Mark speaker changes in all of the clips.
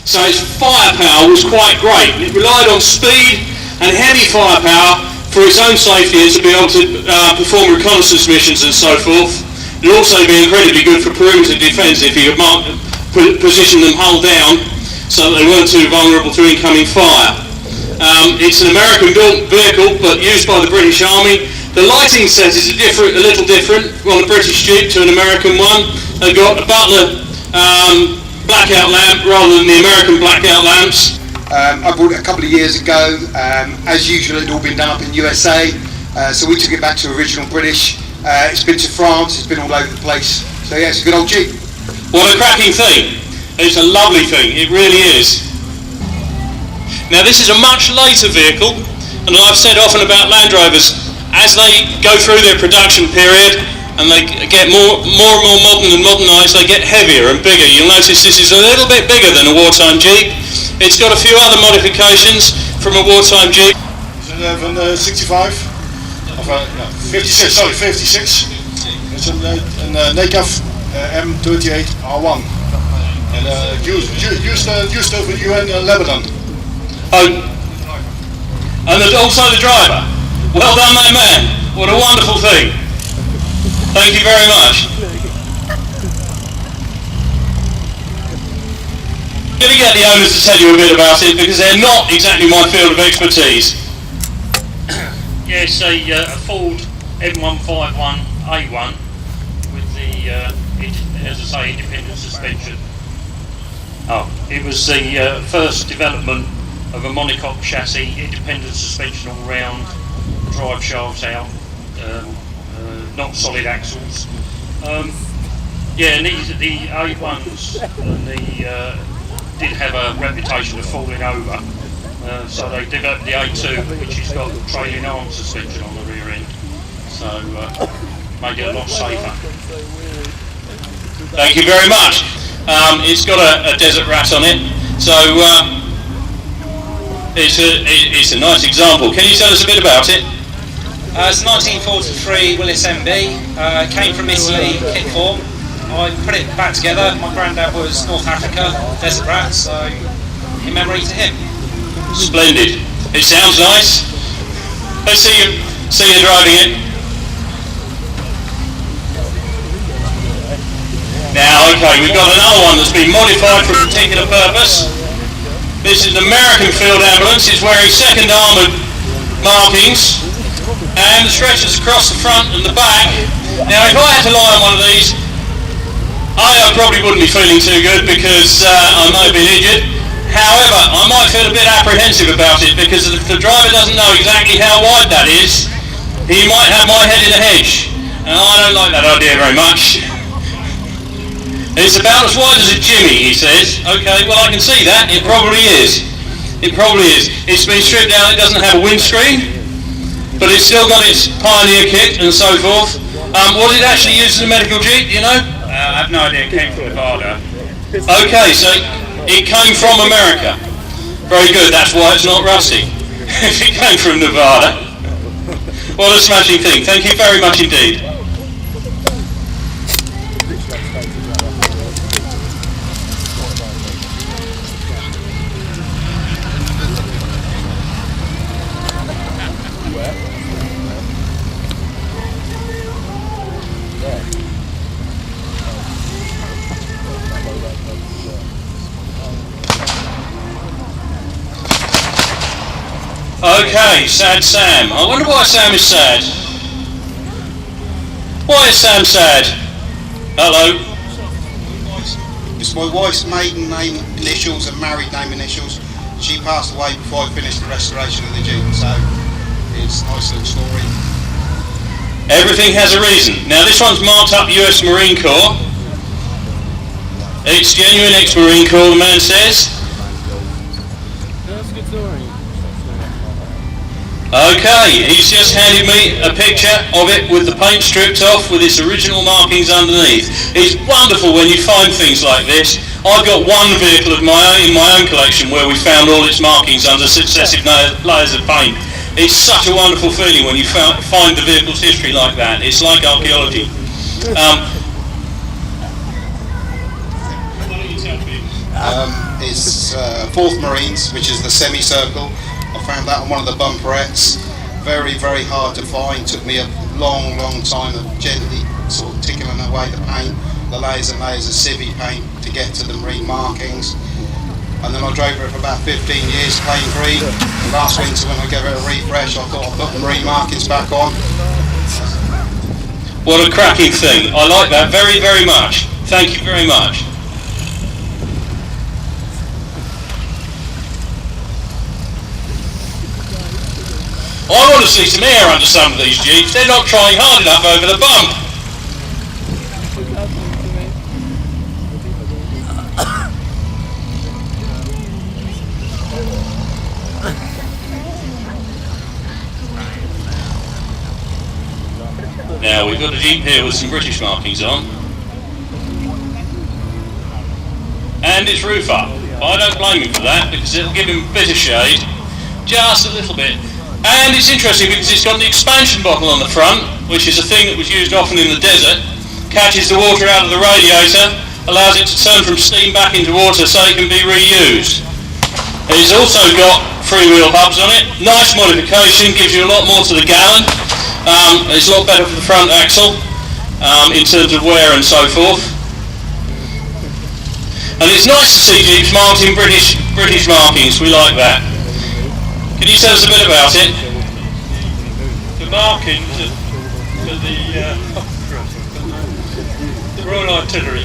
Speaker 1: So its firepower was quite great. It relied on speed and heavy firepower for its own safety and to be able to perform reconnaissance missions and so forth. It would also be incredibly good for perimeter defence if you could position them hull down so that they weren't too vulnerable to incoming fire. It's an American-built vehicle but used by the British Army. The lighting set is a little different on a British Jeep to an American one. They've got a Butler blackout lamp rather than the American blackout lamps.
Speaker 2: I bought it a couple of years ago. As usual, it had all been done up in USA, so we took it back to original British. It's been to France, it's been all over the place. So yeah, it's a good old Jeep.
Speaker 1: What a cracking thing. It's a lovely thing, it really is. Now this is a much later vehicle, and I've said often about Land Rovers, as they go through their production period and they get more and more modern and modernised, they get heavier and bigger. You'll notice this is a little bit bigger than a wartime Jeep. It's got a few other modifications from a wartime Jeep.
Speaker 3: Van de 65, of 56, sorry, 56. It's a NACAF M38R1. And used over UN Lebanon.
Speaker 1: Oh, and also the driver. Well done, my man. What a wonderful thing. Thank you very much. I'm going to get the owners to tell you a bit about it because they're not exactly my field of expertise.
Speaker 4: Yes, a Ford M151A1 with the, as I say, independent suspension. Oh, it was the first development of a monocoque chassis, independent suspension all round, drive shafts out, not solid axles. Yeah, and the A1s did have a reputation of falling over, so they developed the A2, which has got trailing arm suspension on the rear end, so made it a lot safer.
Speaker 1: Thank you very much. It's got a desert rat on it, so it's a nice example. Can you tell us a bit about it?
Speaker 5: It's a 1943 Willys MB, came from Italy, kit form. I put it back together. My granddad was North Africa, desert rat, so in memory to him.
Speaker 1: Splendid. It sounds nice. Let's see you driving it. Now, okay, we've got another one that's been modified for a particular purpose. This is an American field ambulance. It's wearing second armoured markings and the stretchers across the front and the back. Now, if I had to lie on one of these, I probably wouldn't be feeling too good because I might be injured. However, I might feel a bit apprehensive about it because if the driver doesn't know exactly how wide that is, he might have my head in a hedge. And I don't like that idea very much. It's about as wide as a jimmy, he says. Okay, well I can see that. It probably is. It probably is. It's been stripped down. It doesn't have a windscreen, but it's still got its Pioneer kit and so forth. Was it actually used as a medical jeep, do you know?
Speaker 4: I have no idea. It came from Nevada.
Speaker 1: Okay, so it came from America. Very good. That's why it's not rusty. If it came from Nevada. What a smashing thing. Thank you very much indeed. Okay, sad Sam. I wonder why Sam is sad. Why is Sam sad? Hello.
Speaker 2: It's my wife's maiden name initials and married name initials. She passed away before I finished the restoration of the Jeep, so it's a nice little story.
Speaker 1: Everything has a reason. Now this one's marked up US Marine Corps. It's genuine ex-Marine Corps, the man says. Okay, he's just handed me a picture of it with the paint stripped off with its original markings underneath. It's wonderful when you find things like this. I've got one vehicle of in my own collection where we found all its markings under successive layers of paint. It's such a wonderful feeling when you find the vehicle's history like that. It's like archaeology. Why don't you tell me?
Speaker 3: is 4th Marines, which is the semicircle. I found that on one of the bumperettes. Very, very hard to find. Took me a long time of gently sort of ticking away the paint, the layers and layers of civvy paint to get to the Marine markings. And then I drove it for about 15 years, plain green. And last winter when I gave it a refresh, I thought I'd put the Marine markings back on.
Speaker 1: What a cracking thing. I like that very, very much. Thank you very much. I want to see some air under some of these Jeeps. They're not trying hard enough over the bump. Now we've got a Jeep here with some British markings on. And its roof up. I don't blame him for that because it'll give him a bit of shade. Just a little bit. And it's interesting because it's got the expansion bottle on the front, which is a thing that was used often in the desert. Catches the water out of the radiator, allows it to turn from steam back into water so it can be reused. It's also got freewheel hubs on it. Nice modification, gives you a lot more to the gallon. It's a lot better for the front axle in terms of wear and so forth. And it's nice to see Jeeps marked in British markings. We like that. Can you tell us a bit about it?
Speaker 4: The markings for the Royal Artillery.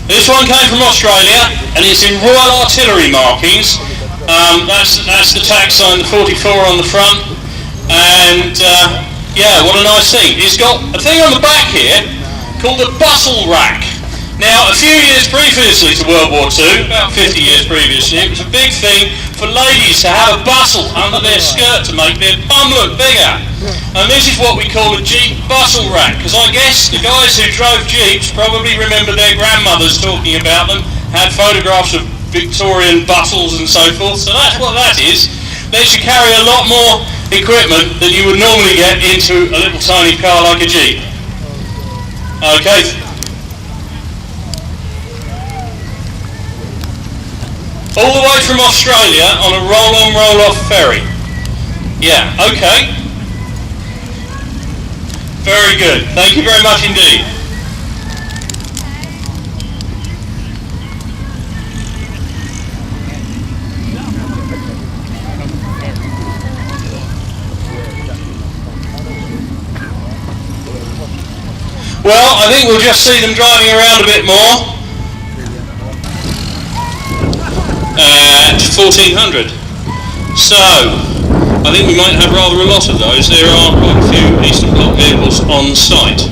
Speaker 1: This one came from Australia and it's in Royal Artillery markings. That's the tag sign, the 44 on the front. And yeah, what a nice thing. It's got a thing on the back here called a bustle rack. Now, a few years previously to World War II, about 50 years previously, it was a big thing for ladies to have a bustle under their skirt to make their bum look bigger. And this is what we call a Jeep bustle rack, because I guess the guys who drove Jeeps probably remember their grandmothers talking about them, had photographs of Victorian bustles and so forth, so that's what that is. Lets you carry a lot more equipment than you would normally get into a little tiny car like a Jeep. Okay. All the way from Australia on a roll-on, roll-off ferry. Yeah, okay. Very good. Thank you very much indeed. Well, I think we'll just see them driving around a bit more. At 1400. So, I think we might have rather a lot of those. There are quite a few Eastern Bloc vehicles on site.